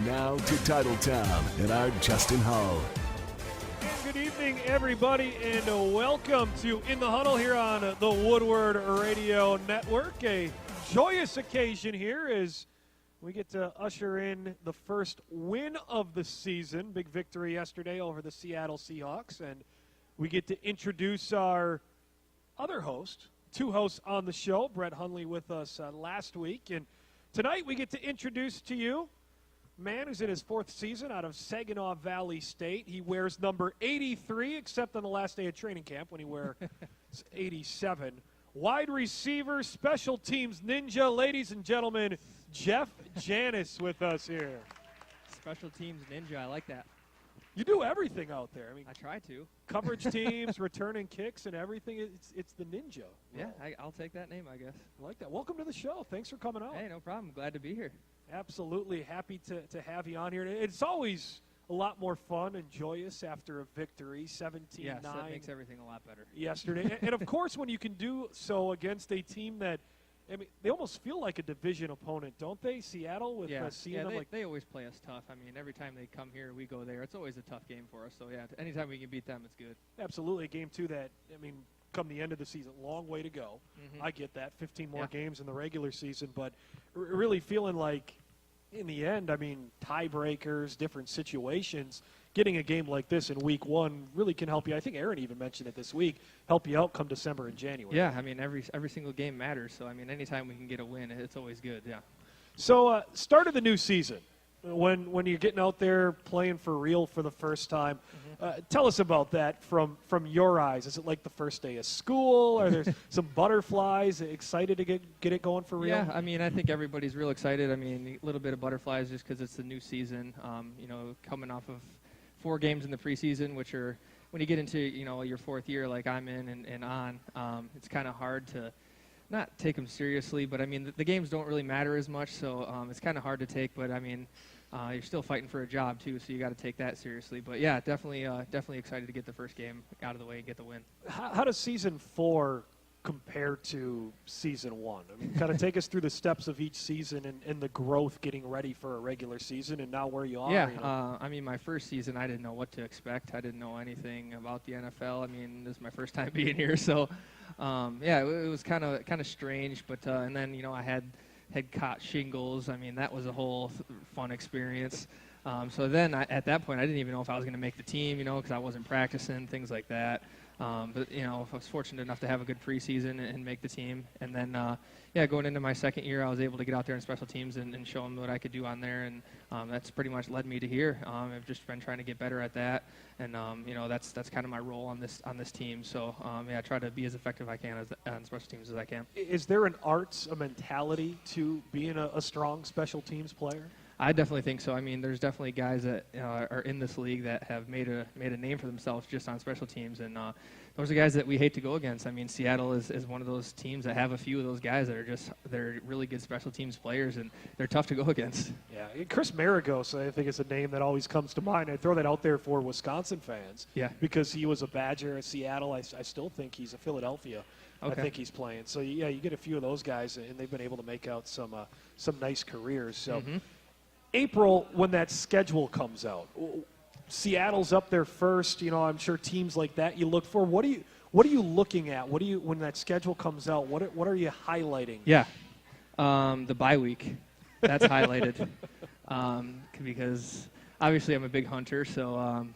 Now to Titletown and our Justin Hull. Good evening, everybody, and welcome to In the Huddle here on the Woodward Radio Network. A joyous occasion here as we get to usher in the first win of the season. Big victory yesterday over the Seattle Seahawks, and we get to introduce our other host, two hosts on the show. Brett Hundley with us last week, and tonight we get to introduce to you a man who's in his fourth season out of Saginaw Valley State. He wears number 83, except on the last day of training camp when he wears 87. Wide receiver, special teams ninja, ladies and gentlemen, Jeff Janis with us here. Special teams ninja, I like that. You do everything out there. I mean, I try to. Coverage teams, returning kicks, and everything. It's the ninja. Yeah, I'll take that name, I guess. I like that. Welcome to the show. Thanks for coming out. Hey, no problem. Glad to be here. Absolutely happy to have you on here. It's always a lot more fun and joyous after a victory, 17-9. Yes, that makes everything a lot better. Yesterday. and, of course, when you can do so against a team that, I mean, they almost feel like a division opponent, don't they? Seattle with seeing them like they always play us tough. I mean, every time they come here, we go there. It's always a tough game for us. So, yeah, anytime we can beat them, it's good. Absolutely. A game, too, that, I mean, come the end of the season, long way to go. Mm-hmm. I get that. 15 more games in the regular season. But really feeling like, in the end, I mean, tiebreakers, different situations, getting a game like this in week one really can help you. I think Aaron even mentioned it this week, help you out come December and January. Yeah, I mean, every single game matters. So, I mean, anytime we can get a win, it's always good, yeah. So, start of the new season, when you're getting out there playing for real for the first time, tell us about that from your eyes. Is it like the first day of school? Are there some butterflies, excited to get it going for real? Yeah, I mean, I think everybody's real excited. I mean, a little bit of butterflies just because it's the new season, coming off of 4 games in the preseason, which are, when you get into, your fourth year like I'm in and on, it's kind of hard to not take them seriously. But, I mean, the games don't really matter as much, so it's kind of hard to take. But, I mean, you're still fighting for a job, too, so you got to take that seriously. But, yeah, definitely excited to get the first game out of the way and get the win. How does Season 4 compare to Season 1? I mean, kind of take us through the steps of each season and the growth getting ready for a regular season and now where you are. Yeah, I mean, my first season, I didn't know what to expect. I didn't know anything about the NFL. I mean, this is my first time being here, so, it was kind of strange. But, and then, I had caught shingles. I mean, that was a whole fun experience. So then at that point, I didn't even know if I was going to make the team, because I wasn't practicing, things like that. But, I was fortunate enough to have a good preseason and make the team. And then, going into my second year, I was able to get out there in special teams and show them what I could do on there. And that's pretty much led me to here. I've just been trying to get better at that. And, that's kind of my role on this team. So, I try to be as effective as I can on special teams as I can. Is there an arts, a mentality to being a strong special teams player? I definitely think so. I mean, there's definitely guys that are in this league that have made a name for themselves just on special teams, and those are guys that we hate to go against. I mean, Seattle is one of those teams that have a few of those guys that they're really good special teams players, and they're tough to go against. Yeah, Chris Maragos, I think, is a name that always comes to mind. I throw that out there for Wisconsin fans. Yeah. Because he was a Badger at Seattle. I still think he's a Philadelphia. Okay. I think he's playing. So, yeah, you get a few of those guys, and they've been able to make out some nice careers. So. Mm-hmm. April, when that schedule comes out, Seattle's up there first. I'm sure teams like that you look for. What are you looking at? When that schedule comes out? What are you highlighting? Yeah, the bye week, that's highlighted because obviously I'm a big hunter, so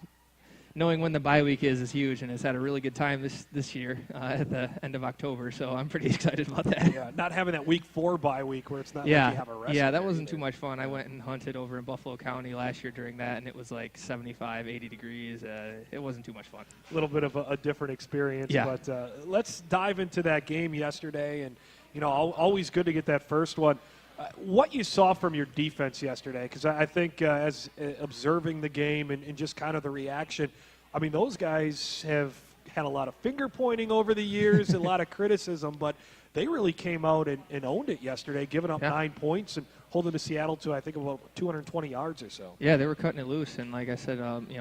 knowing when the bye week is huge, and it's had a really good time this year at the end of October, so I'm pretty excited about that. Yeah, not having that week 4 bye week where it's not like you have a rest. Yeah, that wasn't too much fun. I went and hunted over in Buffalo County last year during that, and it was like 75, 80 degrees. It wasn't too much fun. A little bit of a different experience, but let's dive into that game yesterday, and always good to get that first one. What you saw from your defense yesterday, because I think as observing the game and just kind of the reaction, I mean, those guys have had a lot of finger-pointing over the years, a lot of criticism, but they really came out and owned it yesterday, giving up 9 points and holding the Seattle to, I think, about 220 yards or so. Yeah, they were cutting it loose, and like I said,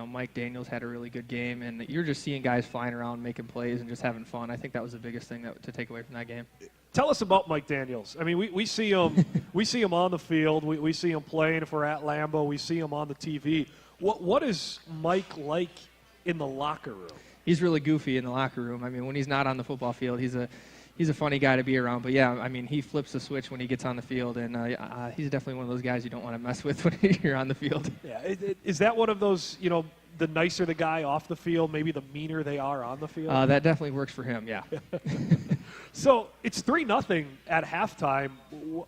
Mike Daniels had a really good game, and you're just seeing guys flying around, making plays, and just having fun. I think that was the biggest thing to take away from that game. Tell us about Mike Daniels. I mean, we see him we see him on the field. We see him playing. If we're at Lambeau, we see him on the TV. What is Mike like in the locker room? He's really goofy in the locker room. I mean, when he's not on the football field, he's a funny guy to be around. But yeah, I mean, he flips the switch when he gets on the field, and he's definitely one of those guys you don't want to mess with when you're on the field. Yeah, is that one of those, the nicer the guy off the field, maybe the meaner they are on the field? That definitely works for him. Yeah. So it's 3-0 at halftime.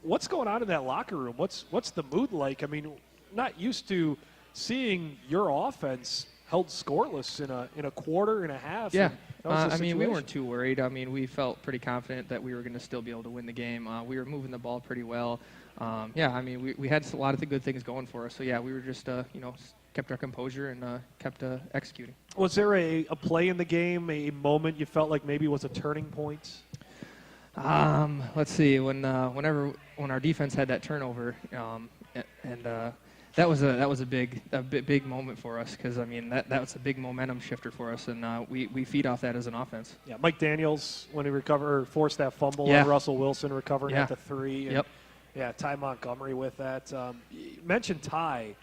What's going on in that locker room? What's the mood like? I mean, not used to seeing your offense held scoreless in a quarter and a half. Yeah. I mean, we weren't too worried. I mean, we felt pretty confident that we were going to still be able to win the game. We were moving the ball pretty well. Yeah, I mean, we had a lot of the good things going for us. So, yeah, we were just, kept our composure and kept executing. Was there a play in the game, a moment you felt like maybe was a turning point? Let's see. When our defense had that turnover, that was a big moment for us because I mean that was a big momentum shifter for us, and we feed off that as an offense. Yeah, Mike Daniels when he forced that fumble on Russell Wilson recovering at the 3. And, yep. Yeah, Ty Montgomery with that. You mentioned Ty.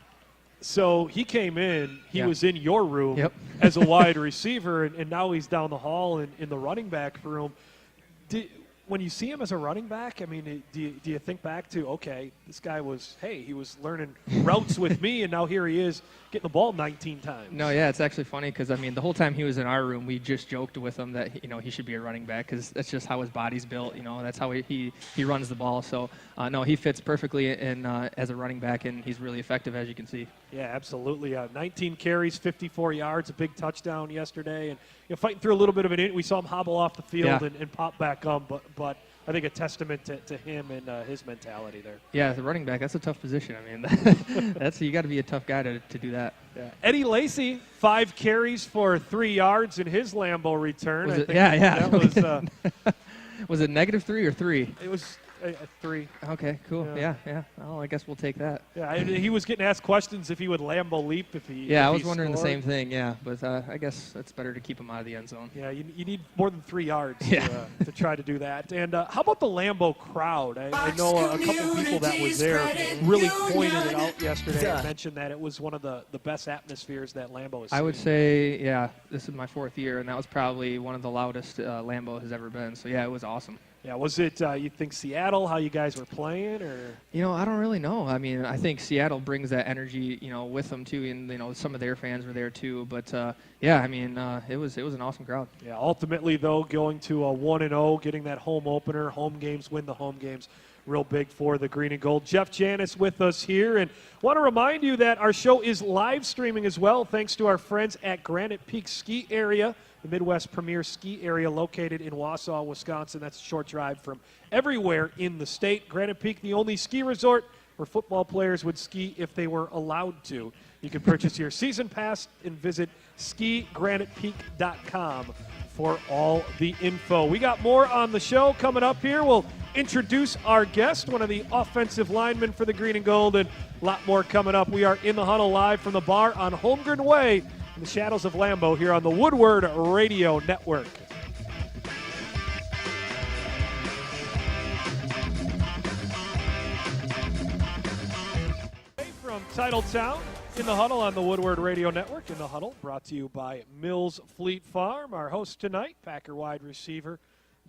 So he came in, he was in your room as a wide receiver, and now he's down the hall in the running back room. When you see him as a running back, I mean, do you think back to, okay, this guy he was learning routes with me, and now here he is getting the ball 19 times. No, yeah, it's actually funny because, I mean, the whole time he was in our room, we just joked with him that, he should be a running back because that's just how his body's built, that's how he runs the ball. So, no, he fits perfectly in as a running back, and he's really effective, as you can see. Yeah, absolutely. 19 carries, 54 yards, a big touchdown yesterday, and fighting through a little bit of we saw him hobble off the field and pop back up, but I think a testament to him and his mentality there. Yeah, as a running back, that's a tough position. I mean, you got to be a tough guy to do that. Yeah. Eddie Lacy, 5 carries for 3 yards in his Lambeau return. That was. Was it -3 or 3? It was. 3. Okay, cool. Yeah. Well, I guess we'll take that. Yeah, he was getting asked questions if he would Lambeau leap if he. Yeah, if I was he wondering scored. the same thing. Yeah, but I guess it's better to keep him out of the end zone. Yeah, you need more than 3 yards to try to do that. And how about the Lambeau crowd? I know a couple people that was there really pointed it out yesterday and mentioned that it was one of the best atmospheres that Lambeau has seen. I would say, this is my 4th year, and that was probably one of the loudest Lambeau has ever been. So yeah, it was awesome. Yeah, was it, you think Seattle, how you guys were playing, or? I don't really know. I mean, I think Seattle brings that energy, with them too, and, some of their fans were there too. But, I mean, it was an awesome crowd. Yeah, ultimately, though, going to a 1-0, getting that home opener, home games, win the home games, real big for the green and gold. Jeff Janis with us here, and want to remind you that our show is live streaming as well, thanks to our friends at Granite Peak Ski Area, the Midwest premier ski area located in Wausau, Wisconsin. That's a short drive from everywhere in the state. Granite Peak, the only ski resort where football players would ski if they were allowed to. You can purchase your season pass and visit skigranitepeak.com for all the info. We got more on the show coming up here. We'll introduce our guest, one of the offensive linemen for the green and gold, and a lot more coming up. We are in the huddle live from the bar on Holmgren Way in the shadows of Lambeau here on the Woodward Radio Network. From Titletown, in the huddle on the Woodward Radio Network. In the huddle, brought to you by Mills Fleet Farm. Our host tonight, Packer wide receiver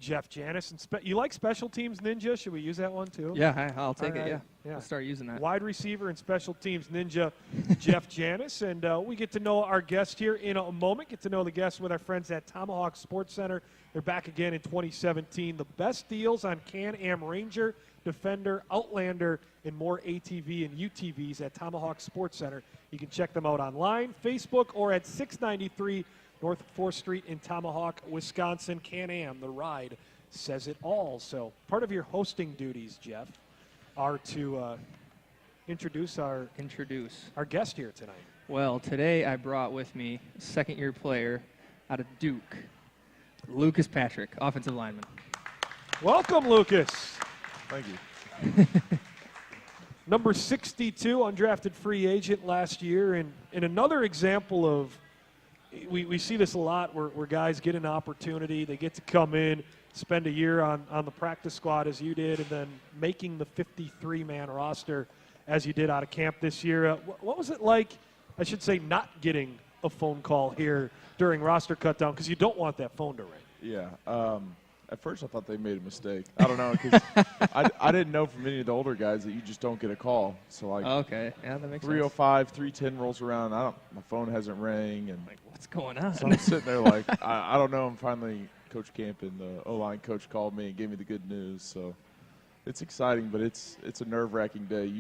Jeff Janis. And you like special teams ninja? Should we use that one too? Yeah, I'll take it. Yeah, I'll start using that. Wide receiver and special teams ninja Jeff Janis. And we get to know our guest here in a moment. Get to know the guest with our friends at Tomahawk Sports Center. They're back again in 2017. The best deals on Can-Am Ranger, Defender, Outlander, and more ATV and UTVs at Tomahawk Sports Center. You can check them out online, Facebook, or at 693 North 4th Street in Tomahawk, Wisconsin. Can-Am, the ride says it all. So part of your hosting duties, Jeff, are to introduce our guest here tonight. Well, today I brought with me second-year player out of Duke, Lucas Patrick, offensive lineman. Welcome, Lucas. Thank you. Number 62, undrafted free agent last year, and another example of, we see this a lot where guys get an opportunity, they get to come in, spend a year on the practice squad as you did, and then making the 53-man roster as you did out of camp this year. What was it like, I should say, not getting a phone call here during roster cutdown, because you don't want that phone to ring? Yeah. At first, I thought they made a mistake. I don't know, because I didn't know from any of the older guys that you just don't get a call. So, like, okay, yeah, that makes 305, 310 rolls around. My phone hasn't rang, and like, what's going on? so I'm sitting there like, I don't know. And finally, Coach Camp and the O-line coach called me and gave me the good news. So it's exciting, but it's a nerve-wracking day.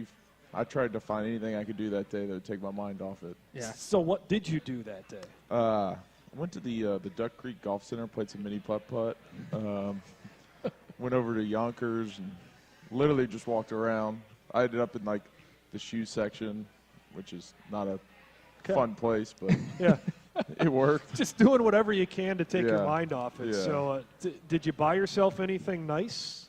I tried to find anything I could do that day that would take my mind off it. Yeah. So what did you do that day? I went to the Duck Creek Golf Center, played some mini putt-putt. Went over to Yonkers and literally just walked around. I ended up in, like, the shoe section, which is not a fun place, but yeah, it worked. just doing whatever you can to take your Yeah. mind off it. Yeah. So did you buy yourself anything nice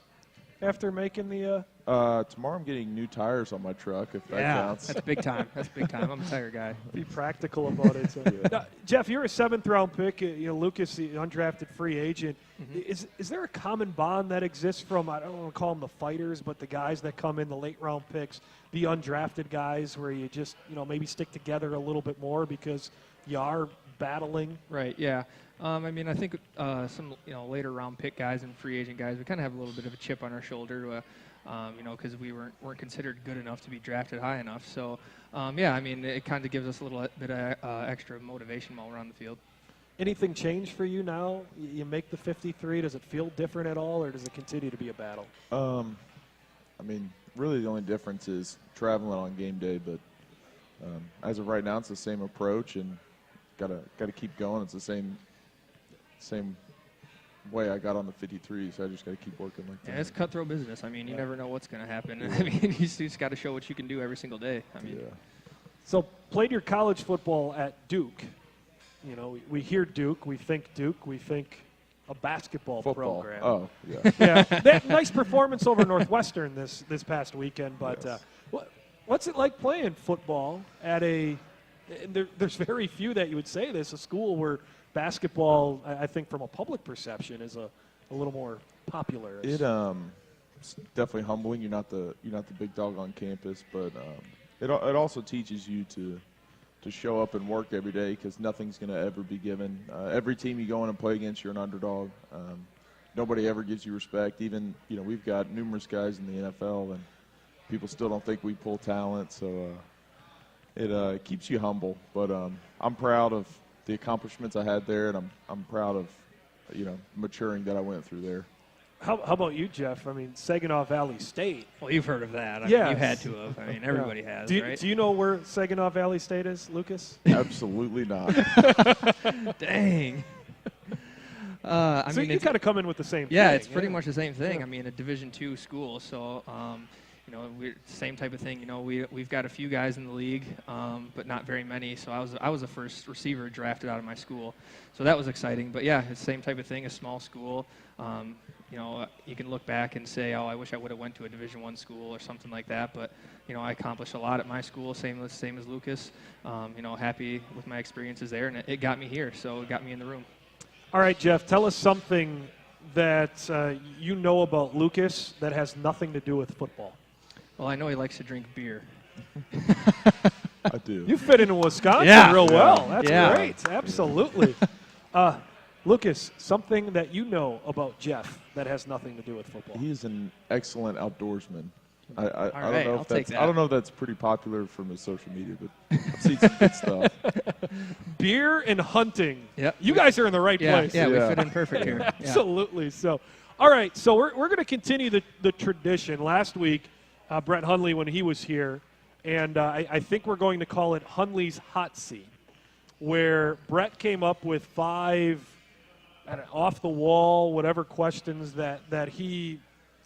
after making the Tomorrow I'm getting new tires on my truck, if that Yeah, counts. that's big time. That's big time. I'm a tire guy. be practical about it? So. Now, Jeff, you're a 7th-round pick. Lucas, the undrafted free agent. Mm-hmm. Is there a common bond that exists from, I don't want to call them the fighters, but the guys that come in the late-round picks, the undrafted guys, where you just maybe stick together a little bit more because you are battling? Right, yeah. I mean, I think some later round pick guys and free agent guys, we kind of have a little bit of a chip on our shoulder, because we weren't considered good enough to be drafted high enough. So, yeah, I mean, it kind of gives us a little bit of extra motivation while we're on the field. Anything change for you now? You make the 53. Does it feel different at all, or does it continue to be a battle? I mean, really the only difference is traveling on game day, but as of right now, it's the same approach, and gotta keep going. It's the same way I got on the 53, so I just got to keep working like that. Yeah, it's cutthroat business. I mean, you never know what's going to happen. I mean, you just got to show what you can do every single day. I mean, So played your college football at Duke. We hear Duke, we think a basketball Football. program. Oh, yeah. Yeah, that nice performance over Northwestern this past weekend. But Yes. what's it like playing football at there's very few that you would say this, a school where basketball, I think from a public perception, is a little more popular. It's definitely humbling. You're not the big dog on campus, but it also teaches you to show up and work every day, because nothing's going to ever be given. Every team you go in and play against, you're an underdog. Nobody ever gives you respect. Even we've got numerous guys in the NFL, and people still don't think we pull talent. So it keeps you humble. But I'm proud of the accomplishments I had there, and I'm proud of maturing that I went through there. How about you, Jeff? I mean, Saginaw Valley State. well, you've heard of that. I mean, Yes. you had to have. I mean, everybody has, right? Do you know where Saginaw Valley State is, Lucas? Absolutely not. Dang. I So mean, you kind of come in with the same thing. yeah, it's pretty much the same thing. Yeah. I mean, a Division II school, so we're same type of thing. We've got a few guys in the league, but not very many. So I was the first receiver drafted out of my school, so that was exciting. But yeah, it's the same type of thing. A small school. You can look back and say, oh, I wish I would have went to a Division I school or something like that. But I accomplished a lot at my school, same as Lucas. Happy with my experiences there, and it got me here. So it got me in the room. All right, Jeff, tell us something that you know about Lucas that has nothing to do with football. Well, I know he likes to drink beer. I do. You fit into Wisconsin Yeah. real well. That's Yeah. great. Absolutely. Lucas, something that you know about Jeff that has nothing to do with football. He is an excellent outdoorsman. I right, don't know I'll if take that's that. I don't know if that's pretty popular from his social media, but I've seen some good stuff. Beer and hunting. Yep. You guys are in the right place. Yeah, we Yeah. fit in perfect here. Yeah. Absolutely. So, all right. So we're going to continue the tradition. Last week, Brett Hundley, when he was here, and I think we're going to call it Hundley's Hot Seat, where Brett came up with 5 off the wall, whatever questions that he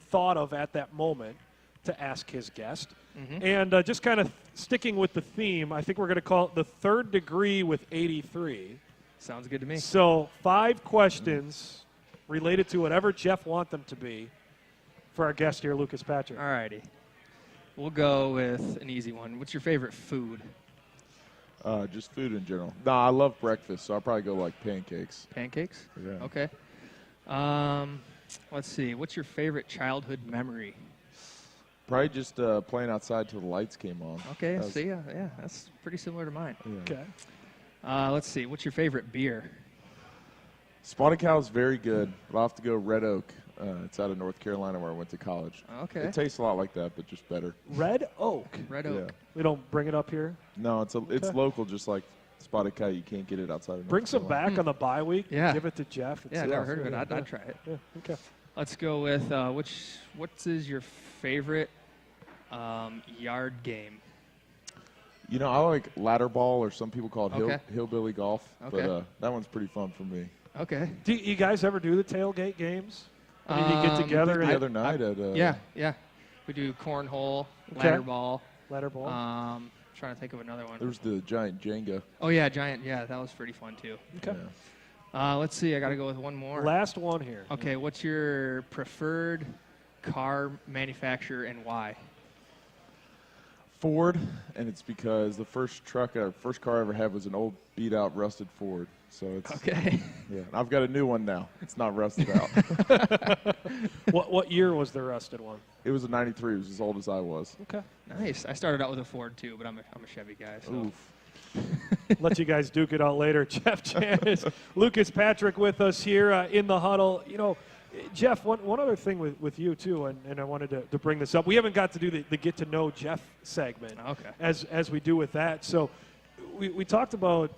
thought of at that moment to ask his guest. Mm-hmm. And just kind of sticking with the theme, I think we're going to call it the 3rd degree with 83. Sounds good to me. So 5 questions related to whatever Jeff wants them to be for our guest here, Lucas Patrick. All righty. We'll go with an easy one. What's your favorite food? Just food in general. No, I love breakfast, so I'll probably go like pancakes. Pancakes? Yeah. Okay. Let's see. What's your favorite childhood memory? Probably just playing outside till the lights came on. Okay, yeah, that's pretty similar to mine. Yeah. Okay. Let's see. What's your favorite beer? Spotted Cow is very good, but I'll have to go Red Oak. It's out of North Carolina where I went to college. Okay. It tastes a lot like that, but just better. Red Oak. Red Oak. Yeah. We don't bring it up here. No, it's local, just like Spotted Cow. You can't get it outside of North Bring some Carolina. back on the bye week. Yeah. Give it to Jeff. Yeah, never heard of it. I'd try it. Yeah. Okay. Let's go with what is your favorite yard game? You know, I like ladder ball, or some people call it Okay. hillbilly golf. Okay. But that one's pretty fun for me. Okay. Do you guys ever do the tailgate games? I mean, you get together The and other night at Yeah. We do cornhole, Okay. ladder ball. ladder ball. Trying to think of another one. there was the giant Jenga. Oh yeah, giant. Yeah, that was pretty fun too. Okay. Yeah. Let's see. I got to go with one more. Last one here. Okay. What's your preferred car manufacturer and why? Ford, and it's because the first car I ever had was an old beat-out, rusted Ford. So it's Okay. yeah. I've got a new one now. It's not rusted out. What year was the rusted one? It was a '93. It was as old as I was. Okay. Nice. I started out with a Ford too, but I'm a Chevy guy. So. Oof. Let you guys duke it out later. Jeff Janis, Lucas Patrick with us here in the huddle. You know, Jeff, one other thing with you too, and I wanted to bring this up. We haven't got to do the get to know Jeff segment Okay. as we do with that. So we talked about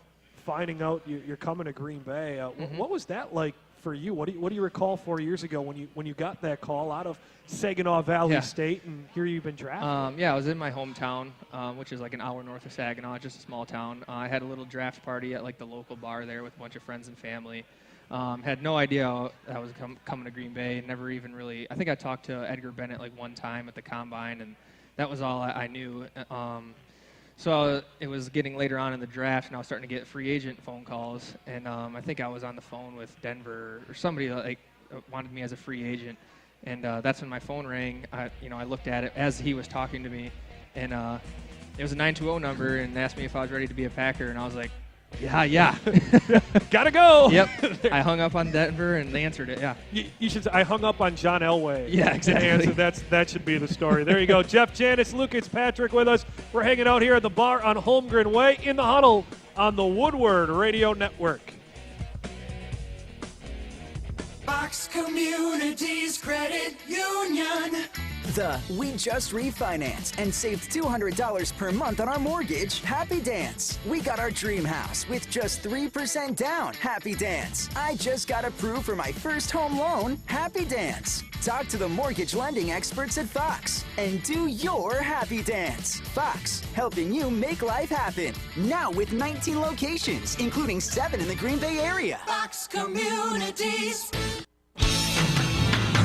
finding out you're coming to Green Bay. What was that like for you? What do you recall 4 years ago when you got that call out of Saginaw Valley Yeah. State, and here you've been drafted? Yeah, I was in my hometown, which is like an hour north of Saginaw, just a small town. I had a little draft party at like the local bar there with a bunch of friends and family. Had no idea I was coming to Green Bay. Never even really. I think I talked to Edgar Bennett like one time at the combine, and that was all I knew. So it was getting later on in the draft, and I was starting to get free agent phone calls. And I think I was on the phone with Denver or somebody that like wanted me as a free agent. And that's when my phone rang. I looked at it as he was talking to me, and it was a 920 number, and asked me if I was ready to be a Packer, and I was like, yeah. Gotta go. Yep. I hung up on Denver and they answered it. Yeah. You should say, I hung up on John Elway. Yeah, exactly. That should be the story. There you go. Jeff Janis, Lucas Patrick with us. We're hanging out here at the bar on Holmgren Way in the huddle on the Woodward Radio Network. Fox Communities Credit Union. We just refinanced and saved $200 per month on our mortgage. Happy dance. We got our dream house with just 3% down. Happy dance. I just got approved for my first home loan. Happy dance. Talk to the mortgage lending experts at Fox and do your happy dance. Fox, helping you make life happen. Now with 19 locations, including 7 in the Green Bay area. Fox Communities.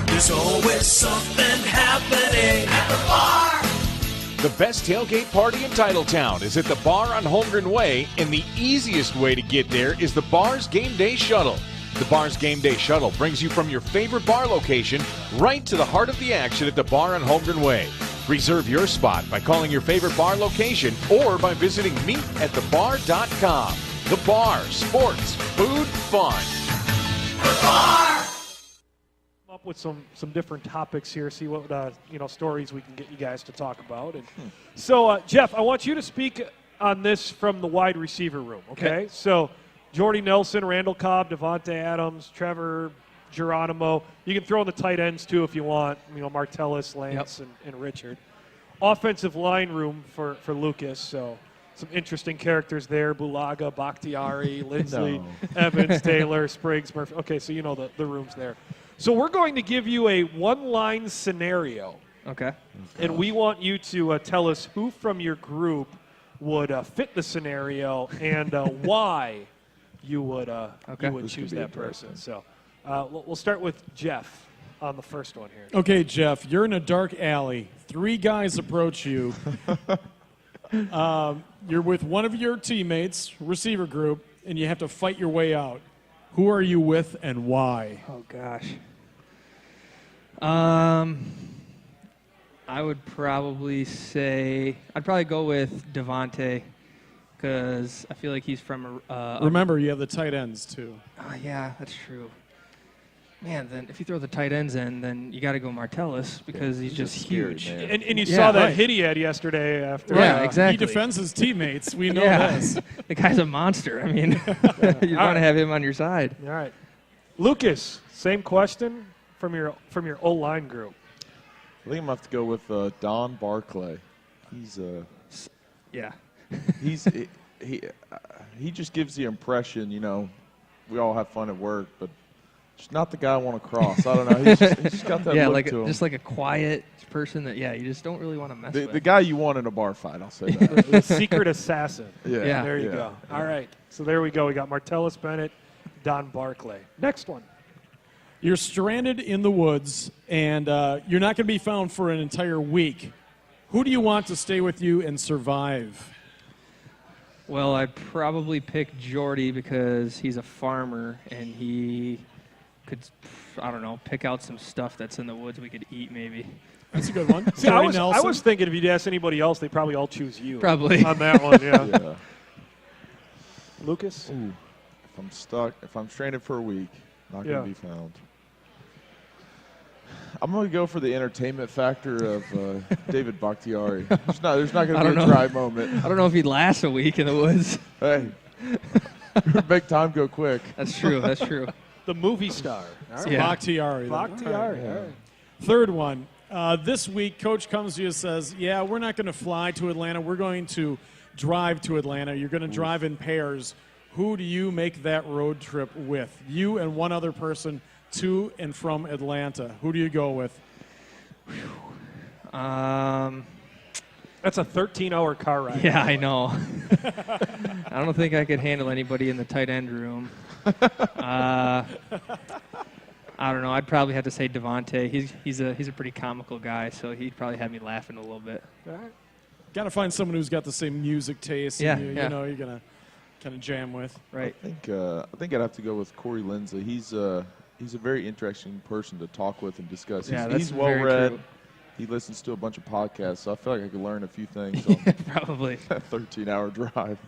There's always something happening at the bar. The best tailgate party in Titletown is at the bar on Holmgren Way, and the easiest way to get there is the bar's Game Day Shuttle. The bar's Game Day Shuttle brings you from your favorite bar location right to the heart of the action at the bar on Holmgren Way. Reserve your spot by calling your favorite bar location or by visiting meetatthebar.com. The bar, sports, food, fun. The bar. Up with some different topics here, see what stories we can get you guys to talk about. And so, Jeff, I want you to speak on this from the wide receiver room. Okay? So, Jordy Nelson, Randall Cobb, Devontae Adams, Trevor Geronimo. You can throw in the tight ends too if you want. Martellus, Lance, and Richard. Offensive line room for Lucas. So, some interesting characters there: Bulaga, Bakhtiari, Lindsley, Evans, Taylor, Spriggs, Murphy. Okay, so you know the room's there. So we're going to give you a one-line scenario. Okay. And we want you to tell us who from your group would fit the scenario and why you would choose that person. So we'll start with Jeff on the first one here. Okay, Jeff, you're in a dark alley. 3 guys approach you. You're with one of your teammates, receiver group, and you have to fight your way out. Who are you with and why? Oh, gosh. I would probably go with Devontae because I feel like he's from Remember, you have the tight ends, too. Oh, yeah, that's true. man, then if you throw the tight ends in, then you got to go Martellus because he's just scary, huge. man. And you Yeah, saw that right. hit he had yesterday after. Yeah, exactly. He defends his teammates. We know Yeah, this. the guy's a monster. I mean, you want to have him on your side. All right. Lucas, same question from your O-line group. I think I'm gonna have to go with Don Barclay. He's Yeah. he just gives the impression, we all have fun at work, but just not the guy I want to cross. I don't know. He's just got that Yeah, look like to him. just like a quiet person that you just don't really want to mess with. The guy you want in a bar fight, I'll say that. The secret assassin. Yeah. There you go. All right. So there we go. We got Martellus Bennett, Don Barclay. Next one. You're stranded in the woods, and you're not going to be found for an entire week. Who do you want to stay with you and survive? Well, I'd probably pick Jordy because he's a farmer and he could, I don't know, pick out some stuff that's in the woods we could eat maybe. That's a good one. See, I Nelson. was thinking if you'd ask anybody else, they'd probably all choose you. Probably. On that one, yeah. Yeah. Lucas? Ooh, if I'm stranded for a week, not going to be found. I'm going to go for the entertainment factor of David Bakhtiari. There's not going to be a dry moment. I don't know if he'd last a week in the woods. Hey, make time go quick. That's true. That's true. The movie star. So Yeah. Bakhtiari. then. Bakhtiari. All right. Third one. This week, Coach comes to you and says, yeah, we're not going to fly to Atlanta. We're going to drive to Atlanta. You're going to drive in pairs. Who do you make that road trip with? You and one other person to and from Atlanta. Who do you go with? That's a 13-hour car ride. Yeah, I know. I don't think I could handle anybody in the tight end room. I don't know. I'd probably have to say Devontae. He's a pretty comical guy, so he'd probably have me laughing a little bit. All right. Got to find someone who's got the same music taste. Yeah, and yeah. you know, you're going to kind of jam with. Right. I think I'd have to go with Corey Lindsey. He's a very interesting person to talk with and discuss. Yeah, He's that's well very read. true. He listens to a bunch of podcasts, so I feel like I could learn a few things on Probably. that 13-hour drive.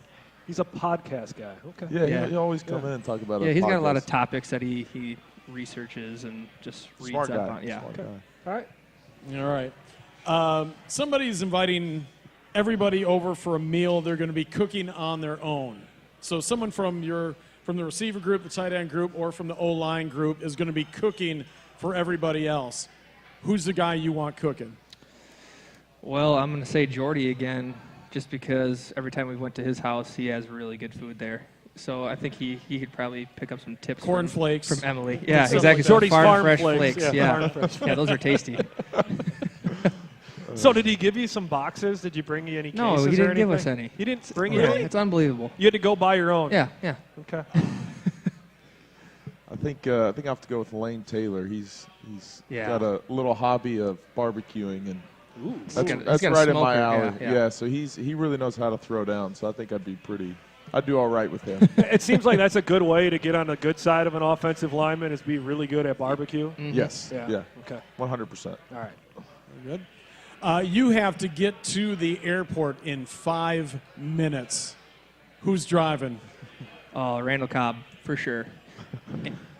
He's a podcast guy. Okay. Yeah, Yeah. He always come in and talk about. Yeah, he's got a lot of podcast. topics that he researches and just Smart reads guy. up on. Yeah. Smart guy. All right. All right. Somebody's inviting everybody over for a meal. They're going to be cooking on their own. So someone from the receiver group, the tight end group, or from the O-line group is going to be cooking for everybody else. Who's the guy you want cooking? Well, I'm going to say Jordy again, just because every time we went to his house, he has really good food there. So I think he could probably pick up some tips. Corn flakes. From Emily. Yeah, Something exactly. like Jordy's Farm Farm fresh Flakes. flakes. Yeah, Yeah, Farm Fresh yeah, those are tasty. So did he give you some boxes? Did you bring you any No, cases he or didn't give us anything? any. He didn't bring you Yeah, any? it's unbelievable. You had to go buy your own? Yeah, yeah. Okay. I think I have to go with Lane Taylor. He's Yeah. got a little hobby of barbecuing, and He's that's got a right in my smoker, alley. yeah. So he really knows how to throw down. So I think I'd do all right with him. It seems like that's a good way to get on the good side of an offensive lineman is be really good at barbecue. Yes. Yeah. Yeah. Okay. 100%. All right. Very good. You have to get to the airport in 5 minutes. Who's driving? Oh, Randall Cobb, for sure.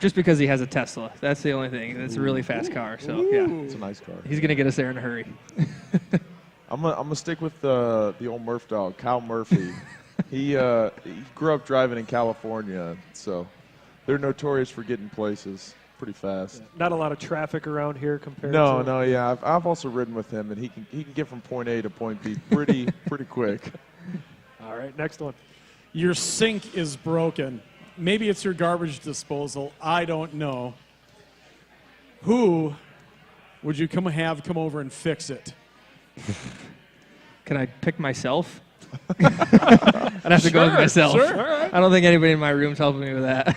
Just because he has a Tesla. That's the only thing. It's a really fast car. So, yeah. It's a nice car. He's going to get us there in a hurry. I'm gonna stick with the old Murph dog, Kyle Murphy. He grew up driving in California, so they're notorious for getting places pretty fast. Not a lot of traffic around here compared No, to. yeah. I've also ridden with him, and he can get from point A to point B pretty quick. All right. Next one. Your sink is broken. Maybe it's your garbage disposal. I don't know. Who would you come over and fix it? Can I pick myself? I'd have to go with myself. Sure. All right. I don't think anybody in my room's helping me with that.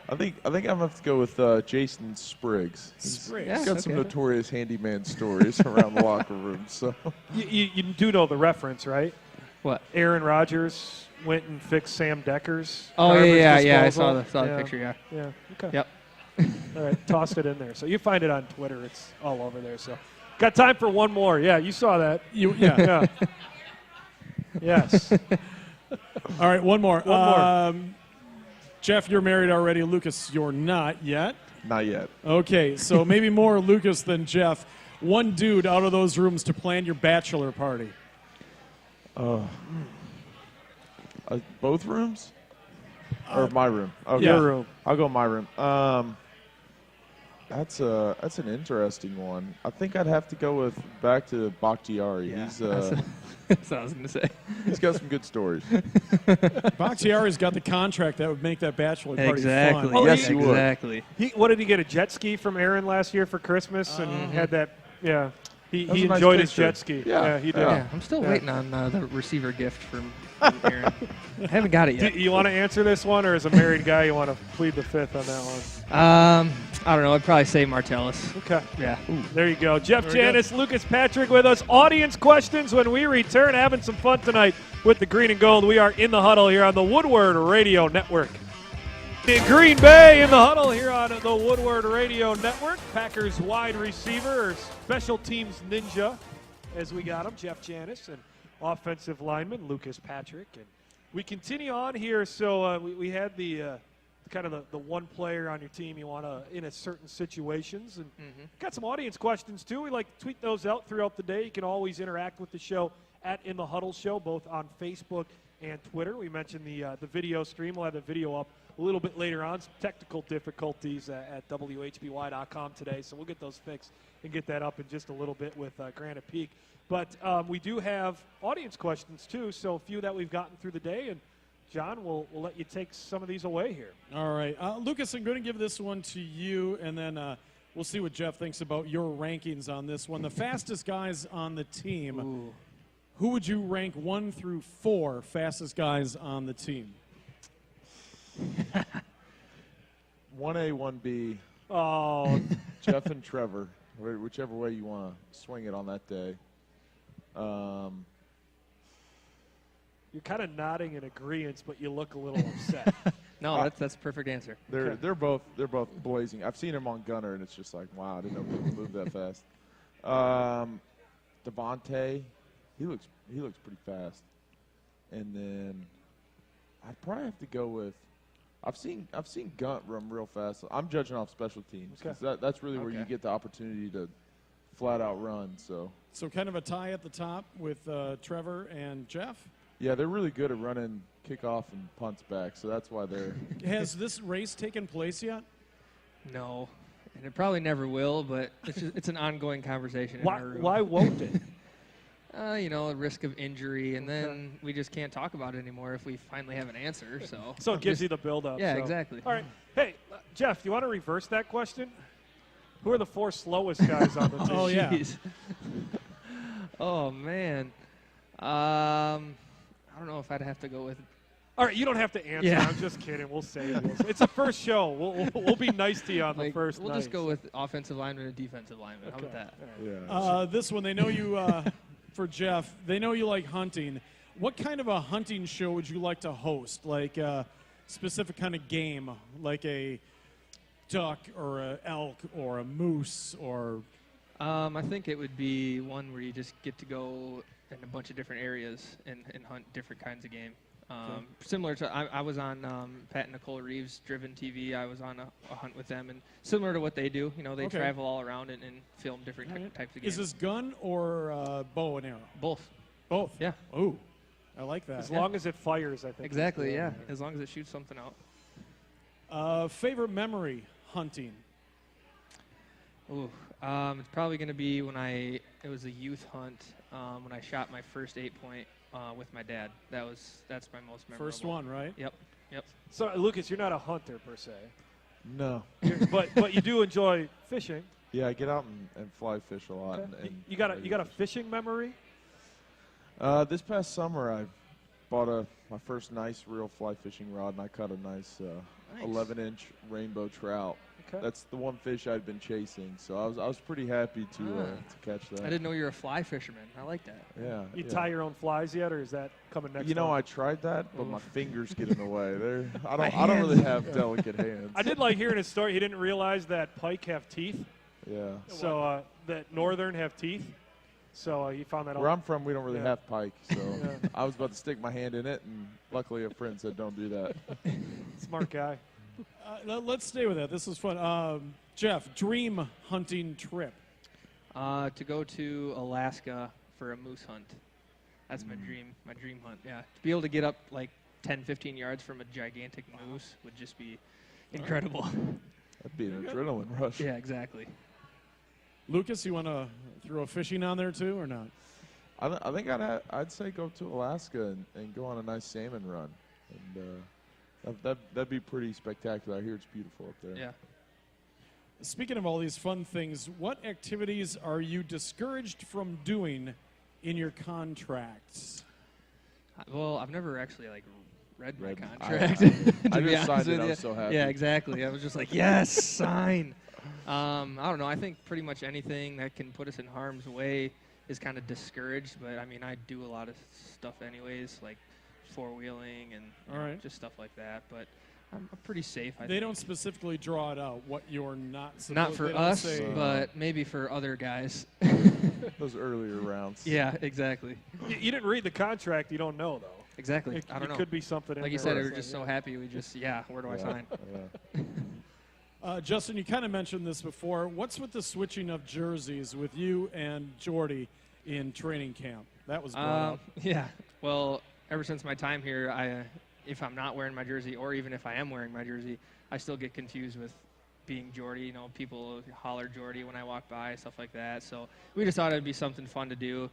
I think I'm gonna have to go with Jason Spriggs. He's Yeah, got some okay. notorious handyman stories around the locker room. So You do know the reference, right? What? Aaron Rodgers went and fixed Sam Decker's. Oh, garbage yeah. I disposal. saw the picture, yeah. Yeah. Okay. Yep. All right. Tossed it in there. So you find it on Twitter. It's all over there. So got time for one more. Yeah. You saw that. Yeah. Yes. All right, one more. One more. Jeff, you're married already. Lucas, you're not yet. Not yet. Okay, so maybe more Lucas than Jeff. One dude out of those rooms to plan your bachelor party. Both rooms? Or my room? Okay. Your room. I'll go my room. That's an interesting one. I think I'd have to go back to Bakhtiari. Yeah, He's that's what I was going to say. he's got some good stories. Bakhtiari's got the contract that would make that bachelor party Exactly. fun. Yes, he would. Exactly. What did he get, a jet ski from Aaron last year for Christmas and had that? Yeah, he was a nice enjoyed his picture. jet ski. Yeah. He did. Yeah, I'm still waiting on the receiver gift from Aaron. I haven't got it yet. Do you want to answer this one, or as a married guy, you want to plead the fifth on that one? I don't know. I'd probably say Martellus. Okay. Yeah. There you go. Jeff Very Janis, Lucas Patrick with us. Audience questions when we return. Having some fun tonight with the green and gold. We are in the huddle here on the Woodward Radio Network. In Green Bay in the huddle here on the Woodward Radio Network. Packers wide receiver, or special teams ninja, as we got him, Jeff Janis, and offensive lineman Lucas Patrick. And we continue on here. So we had the kind of the one player on your team you want to in a certain situations, and got some audience questions too. We like to tweet those out throughout the day. You can always interact with the show at In the Huddle Show, both on Facebook and Twitter. We mentioned the video stream. We'll have the video up a little bit later on. Some technical difficulties at WHBY.com today, so we'll get those fixed and get that up in just a little bit with Granite Peak. But we do have audience questions too, so a few that we've gotten through the day, and John, we'll let you take some of these away here. All right. Lucas, I'm going to give this one to you, and then we'll see what Jeff thinks about your rankings on this one. The fastest guys on the team. Ooh. Who would you rank 1 through 4 fastest guys on the team? 1A, 1B. Oh, Jeff and Trevor, whichever way you want to swing it on that day. you're kind of nodding in agreement, but you look a little upset. No, that's a perfect answer. They're both blazing. I've seen him on Gunner, and it's just like, wow, I didn't know people move that fast. Devontae, he looks pretty fast. And then I'd probably have to go with. I've seen Gunt run real fast. I'm judging off special teams. 'Cause that's really where you get the opportunity to flat out run. So kind of a tie at the top with Trevor and Jeff. yeah, they're really good at running kickoff and punts back. So that's why they're. Has this race taken place yet? No, and it probably never will. But it's an ongoing conversation. In our room. Why won't it? A risk of injury, and then we just can't talk about it anymore if we finally have an answer. So It gives you the build-up. Yeah, so. exactly. All right. Hey, Jeff, you want to reverse that question? Who are the 4 slowest guys on the team? Oh, yeah. Jeez. Oh, man. I don't know if I'd have to go with. All right, you don't have to answer. Yeah. I'm just kidding. We'll save this. It's the first show. We'll be nice to you on the first We'll night. just go with offensive lineman and defensive lineman. How about that? Yeah. This one, they know you, for Jeff, they know you like hunting. What kind of a hunting show would you like to host? Like a specific kind of game, like a duck or an elk or a moose or... I think it would be one where you just get to go in a bunch of different areas and hunt different kinds of game. Similar to, I was on Pat and Nicole Reeves' Driven TV. I was on a hunt with them, and similar to what they do, they travel all around and film different types of games. Is this gun or bow and arrow? Both? Both? Yeah. Oh, I like that. As long as it fires, I think. Exactly, yeah. As long as it shoots something out. Favorite memory hunting? Ooh, it's probably going to be it was a youth hunt when I shot my first 8-point with my dad. That's my most memorable. First one, right? Yep. So, Lucas, you're not a hunter per se, No. but you do enjoy fishing. Yeah, I get out and fly fish a lot. Okay. And You got a fishing memory? This past summer, I bought my first nice real fly fishing rod, and I caught a nice 11-inch rainbow trout. Okay. That's the one fish I'd been chasing, so I was pretty happy to catch that. I didn't know you were a fly fisherman. I like that. Yeah. You tie your own flies yet, or is that coming next? I tried that, but my fingers get in the way. I don't really have delicate hands. I did like hearing his story. He didn't realize that pike have teeth. Yeah. So that northern have teeth. So you found that Where I'm from, we don't really Yeah. have pike, so I was about to stick my hand in it, and luckily a friend said don't do that. Smart guy. Let's stay with that. This was fun. Jeff, dream hunting trip. To go to Alaska for a moose hunt. That's my dream hunt. Yeah, to be able to get up like 10, 15 yards from a gigantic moose would just be incredible. That'd be an adrenaline rush. Yeah, exactly. Lucas, you want to throw a fishing on there too, or not? I think I'd say go to Alaska and go on a nice salmon run, and that'd be pretty spectacular. I hear it's beautiful up there. Yeah. Speaking of all these fun things, what activities are you discouraged from doing in your contracts? Well, I've never actually read my Read- contract. I to be just honest signed it. with I you. was so happy. Yeah, exactly. I was just like, yes, sign. I don't know. I think pretty much anything that can put us in harm's way is kind of discouraged. But I mean, I do a lot of stuff anyways, like four-wheeling and All right. just stuff like that. But I'm pretty safe. I They think. don't specifically draw it out what you're not supposed. Not for they don't us, say- but maybe for other guys. Those earlier rounds. Yeah, exactly. You didn't read the contract. You don't know, though. Exactly. It, I don't know. could be something. Like in you there said, where we were it's just like, so happy. We just, where do I sign? Yeah. Justin, you kind of mentioned this before. What's with the switching of jerseys with you and Jordy in training camp? That was brought up. Yeah. Well, ever since my time here, if I'm not wearing my jersey, or even if I am wearing my jersey, I still get confused with being Jordy. You know, people holler Jordy when I walk by, stuff like that. So we just thought it'd be something fun to do.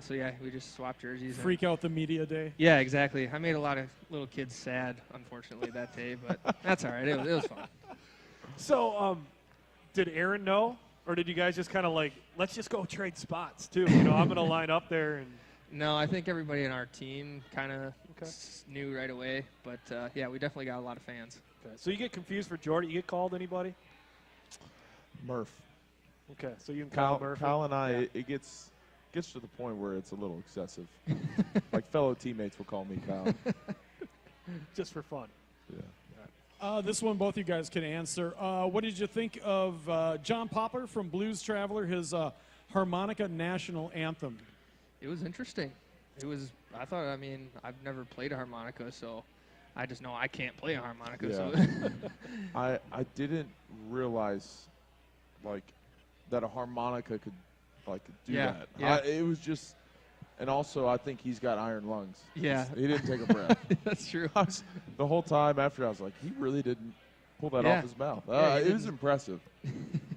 So yeah, we just swapped jerseys. Freak out the media day. Yeah, exactly. I made a lot of little kids sad, unfortunately, that day, but that's all right. It was fun. So, did Aaron know, or did you guys just kind of like, let's just go trade spots too? You know, I'm gonna line up there and. No, I think everybody in our team kind of Okay. knew right away. But yeah, we definitely got a lot of fans. Okay. So you get confused for Jordy. You get called anybody? Murph. Okay. So you can call Murphy. Kyle and I, Yeah. it gets to the point where it's a little excessive. Like fellow teammates will call me Kyle. Just for fun. Yeah. This one both you guys can answer. What did you think of John Popper from Blues Traveler, his harmonica national anthem? It was interesting. I mean, I've never played a harmonica, so I just know I can't play a harmonica. Yeah. So I didn't realize like that a harmonica could do Yeah, that. yeah. It was just, and also I think he's got iron lungs. Yeah. He didn't take a breath. that's true. The whole time after I was like, he really didn't pull that Yeah. off his mouth. Yeah, he it was didn't. impressive.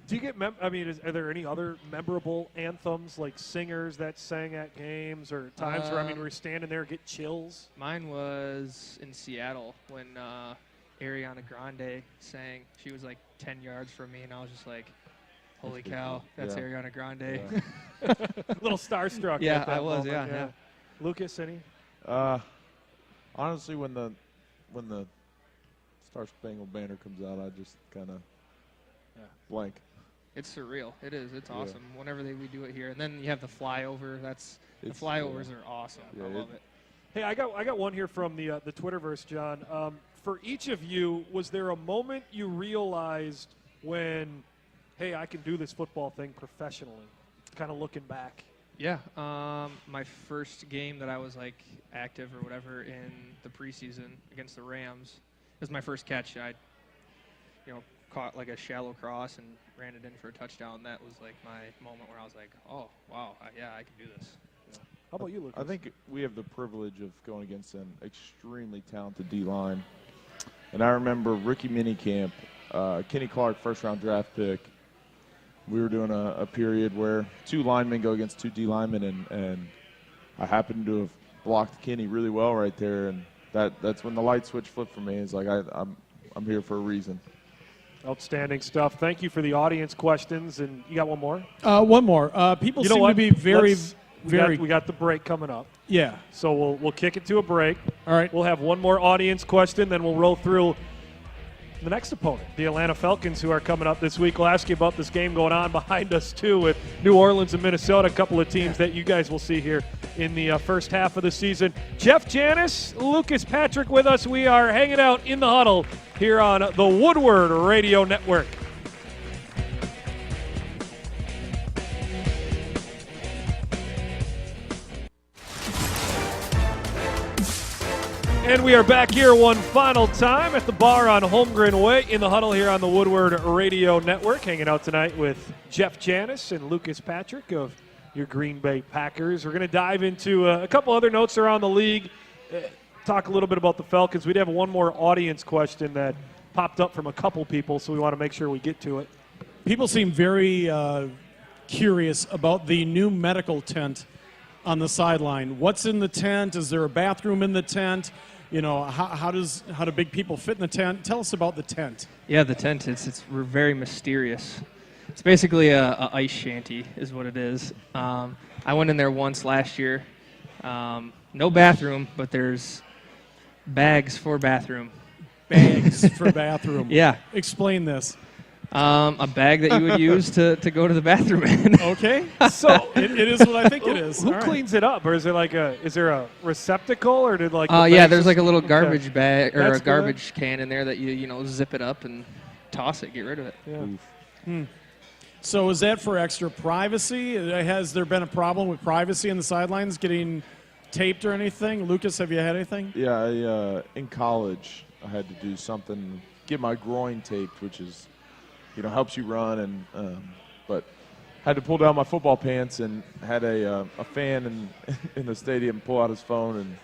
Do you get? Are there any other memorable anthems like singers that sang at games or times where we're standing there get chills? Mine was in Seattle when Ariana Grande sang. She was like 10 yards from me, and I was just like, holy cow, that's Yeah. Ariana Grande. Yeah. A little starstruck. Yeah, at that I was, moment, yeah. Lucas, any? Honestly, when the Star Spangled Banner comes out, I just kind of blank. It's surreal. It is. It's Yeah. awesome. Whenever we do it here, and then you have the flyover. The It's- flyovers are awesome. Yeah, I love it. Hey, I got one here from the Twitterverse, John. For each of you, was there a moment you realized when, hey, I can do this football thing professionally? Kind of looking back. Yeah. My first game that I was like active or whatever in the preseason against the Rams, it was my first catch. I, caught like a shallow cross and ran it in for a touchdown. That was like my moment where I was like, oh wow, I can do this. How about you, Lucas? I think we have the privilege of going against an extremely talented D-line. And I remember rookie minicamp, Kenny Clark, first-round draft pick. We were doing a period where two linemen go against two D linemen, and I happened to have blocked Kenny really well right there, and that's when the light switch flipped for me. It's like I'm here for a reason. Outstanding stuff. Thank you for the audience questions. And you got one more? One more. People You know seem what? to be very. We got the break coming up. Yeah. So we'll kick it to a break. All right. We'll have one more audience question, then we'll roll through the next opponent, the Atlanta Falcons, who are coming up this week. We'll ask you about this game going on behind us, too, with New Orleans and Minnesota, a couple of teams that you guys will see here in the first half of the season. Jeff Janis, Lucas Patrick with us. We are hanging out in the huddle here on the Woodward Radio Network. And we are back here one final time at the bar on Holmgren Way in the Huddle here on the Woodward Radio Network. Hanging out tonight with Jeff Janis and Lucas Patrick of your Green Bay Packers. We're going to dive into a couple other notes around the league, talk a little bit about the Falcons. We'd have one more audience question that popped up from a couple people, so we want to make sure we get to it. People seem very curious about the new medical tent on the sideline. What's in the tent? Is there a bathroom in the tent? You know, how do big people fit in the tent? Tell us about the tent. Yeah, the tent, it's very mysterious. It's basically a ice shanty is what it is. I went in there once last year. No bathroom, but there's bags for bathroom. Bags for bathroom. Yeah. Explain this. A bag that you would use to go to the bathroom in. Okay. So it is what I think it is. Who All right. cleans it up, or is there a receptacle, or did like? Yeah, there's like a little garbage bag or That's a garbage can in there that you zip it up and toss it, get rid of it. Yeah. So is that for extra privacy? Has there been a problem with privacy in the sidelines getting taped or anything? Lucas, have you had anything? Yeah, in college, I had to do something, get my groin taped, which is, helps you run, and but had to pull down my football pants and had a fan in the stadium pull out his phone and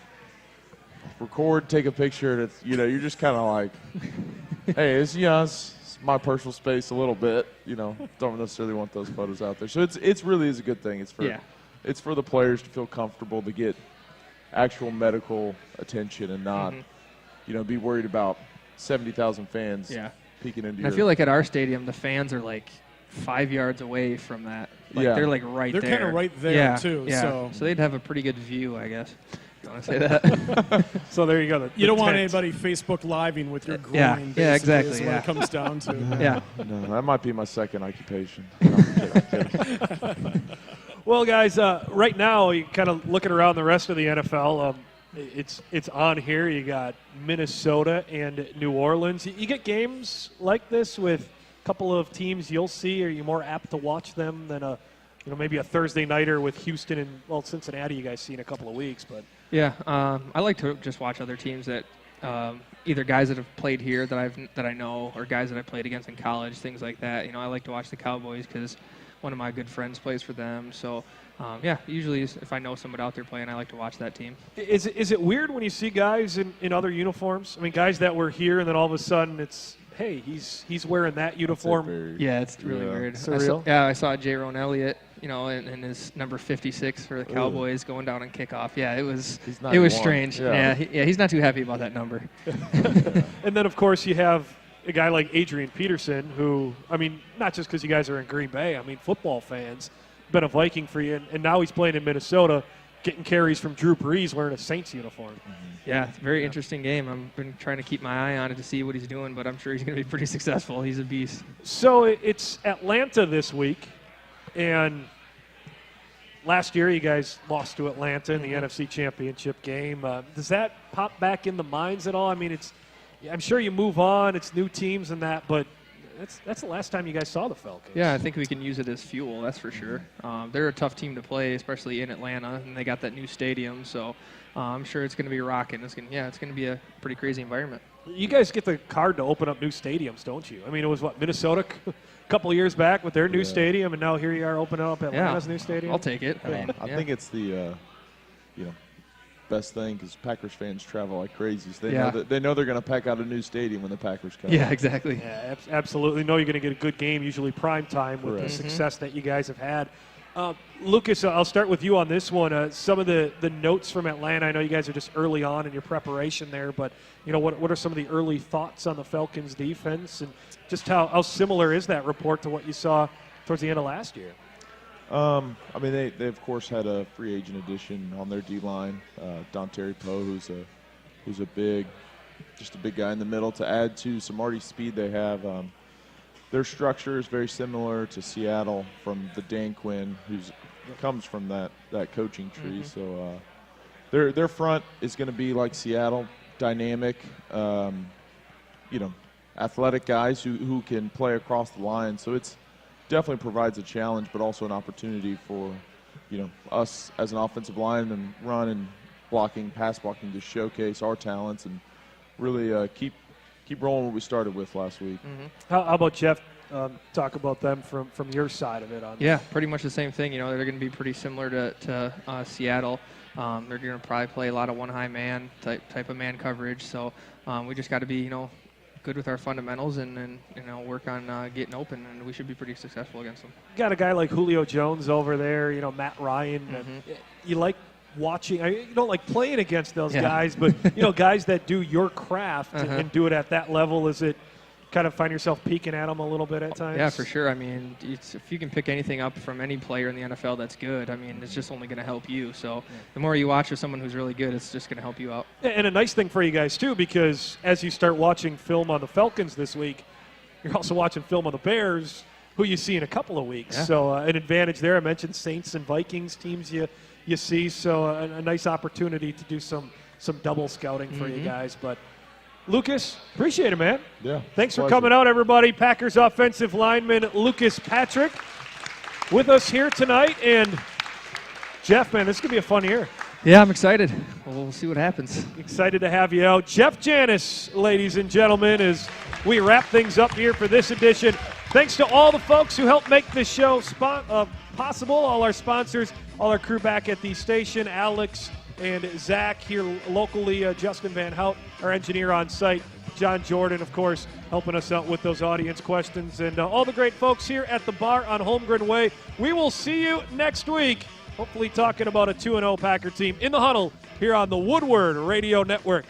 record, take a picture, and it's, you're just kind of like, hey, it's my personal space a little bit, don't necessarily want those photos out there. So it's really is a good thing. It's for the players to feel comfortable to get actual medical attention and not, be worried about 70,000 fans peeking into your. I feel like at our stadium, the fans are like 5 yards away from that. They're like right there. They're kind of right there too. Yeah. So they'd have a pretty good view, I guess. You want to say that? So there you go. You don't want anybody Facebook living with your groin. Yeah, exactly. Is what it comes down to. Yeah. No, that might be my second occupation. No, I'm kidding. Well, guys, right now you kind of looking around the rest of the NFL. It's on here. You got Minnesota and New Orleans. You get games like this with a couple of teams you'll see. Are you more apt to watch them than maybe a Thursday nighter with Houston and Cincinnati? You guys see in a couple of weeks, but yeah, I like to just watch other teams that either guys that have played here that I know, or guys that I played against in college, things like that. I like to watch the Cowboys because one of my good friends plays for them. So usually if I know somebody out there playing, I like to watch that team. Is it weird when you see guys in other uniforms? I mean, guys that were here and then all of a sudden it's, hey, he's wearing that uniform. Yeah, it's really weird. Surreal. I saw Jaron Elliott, in his number 56 for the Cowboys going down and kickoff. Yeah, it was strange. Yeah, he's not too happy about that number. And then of course you have a guy like Adrian Peterson, who, I mean, not just because you guys are in Green Bay, I mean, football fans, been a Viking for you, and now he's playing in Minnesota, getting carries from Drew Brees wearing a Saints uniform. Yeah, it's a very interesting game. I've been trying to keep my eye on it to see what he's doing, but I'm sure he's going to be pretty successful. He's a beast. So it's Atlanta this week, and last year you guys lost to Atlanta in the NFC Championship game. Does that pop back in the minds at all? I mean, I'm sure you move on. It's new teams and that, but that's the last time you guys saw the Falcons. Yeah, I think we can use it as fuel, that's for sure. They're a tough team to play, especially in Atlanta, and they got that new stadium, so I'm sure it's going to be rocking. It's going to be a pretty crazy environment. You guys get the card to open up new stadiums, don't you? I mean, it was Minnesota a couple of years back with their new stadium, and now here you are opening up Atlanta's new stadium. I'll take it. I think it's the best thing because Packers fans travel like crazy. So they know they're going to pack out a new stadium when the Packers come. Yeah, exactly. Yeah, absolutely. Know you're going to get a good game, usually prime time, with the success that you guys have had. Lucas, I'll start with you on this one. Some of the notes from Atlanta. I know you guys are just early on in your preparation there, but what are some of the early thoughts on the Falcons' defense, and just how similar is that report to what you saw towards the end of last year? I mean, they of course had a free agent addition on their D line, Dontari Poe, who's a big guy in the middle to add to some already speed they have. Their structure is very similar to Seattle from the Dan Quinn, who comes from that coaching tree. So their front is going to be like Seattle, dynamic, athletic guys who can play across the line. So it's definitely provides a challenge, but also an opportunity for us as an offensive line and run and blocking, pass blocking to showcase our talents and really keep rolling what we started with last week. How about Jeff? Talk about them from your side of it. Yeah, pretty much the same thing. You know, they're going to be pretty similar to Seattle. They're going to probably play a lot of one high man type of man coverage. So we just got to be, you know, good with our fundamentals and you know, work on getting open, and we should be pretty successful against them. Got a guy like Julio Jones over there. You know, Matt Ryan. You like watching. You don't like playing against those guys, but you know, guys that do your craft and do it at that level. Is it kind of find yourself peeking at them a little bit at times? Yeah, for sure. I mean, if you can pick anything up from any player in the NFL that's good, I mean, it's just only going to help you. So the more you watch of someone who's really good, it's just going to help you out. And a nice thing for you guys, too, because as you start watching film on the Falcons this week, you're also watching film on the Bears, who you see in a couple of weeks. Yeah. So an advantage there. I mentioned Saints and Vikings teams you see. So a nice opportunity to do some double scouting for you guys. But Lucas, appreciate it, man. Yeah. Thanks for coming out, everybody. Packers offensive lineman Lucas Patrick with us here tonight. And Jeff, man, this is going to be a fun year. Yeah, I'm excited. We'll see what happens. Excited to have you out. Jeff Janis, ladies and gentlemen, as we wrap things up here for this edition. Thanks to all the folks who helped make this show possible, all our sponsors, all our crew back at the station, Alex and Zach here locally, Justin Van Hout, our engineer on site, John Jordan, of course, helping us out with those audience questions, and all the great folks here at the bar on Holmgren Way. We will see you next week, hopefully talking about a 2-0 Packer team in the huddle here on the Woodward Radio Network.